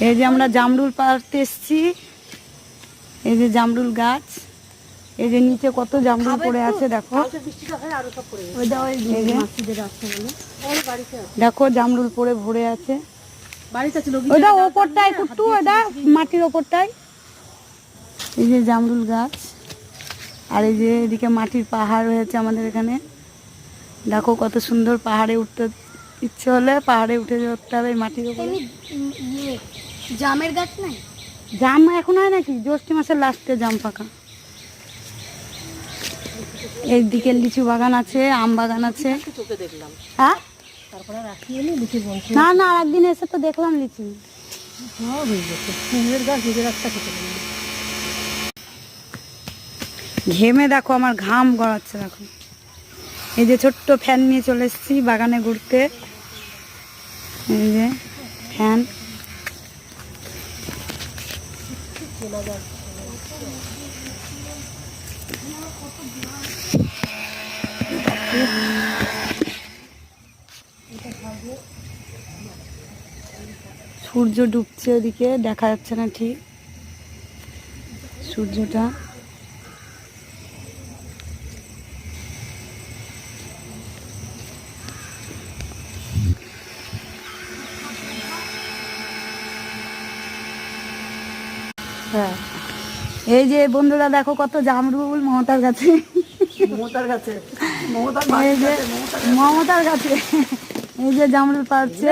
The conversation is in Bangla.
এই যে আমরা জামরুল পাড়তে এসছি, এই যে জামরুল গাছ, এই যে নিচে কত জামরুল পড়ে আছে দেখো, দেখো জামরুল পড়ে ভরে আছে। ওইটা ওপরটায় কুট্টু, ওইটা মাটির ওপরটায়। এই যে জামরুল গাছ, আর এই যে এদিকে মাটির পাহাড় হয়েছে আমাদের এখানে। দেখো কত সুন্দর, পাহাড়ে উঠতে ইচ্ছে হলে পাহাড়ে উঠে উঠতে হবে মাটির উপরে। জামের গাছ নাই? জাম এখন হয় নাকি, জ্যৈষ্ঠ মাসের লাস্টে জাম পাকা। এইদিকে লিচু বাগান আছে, আম বাগান আছে। হ্যাঁ না না, একদিন এসে তো দেখলাম লিচু। ঘেমে দেখো আমার ঘাম গড়াচ্ছে দেখো। এই যে ছোট্ট ফ্যান নিয়ে চলে এসেছি বাগানে ঘুরতে। এই যে ফ্যান, সূর্য ডুবছে ওদিকে, দেখা যাচ্ছে না ঠিক সূর্যটা। হ্যাঁ, এই যে বন্ধুরা দেখো কত জামরুল মমতার গাছে, মমতার গাছে এই যে জামরুল পাচ্ছে।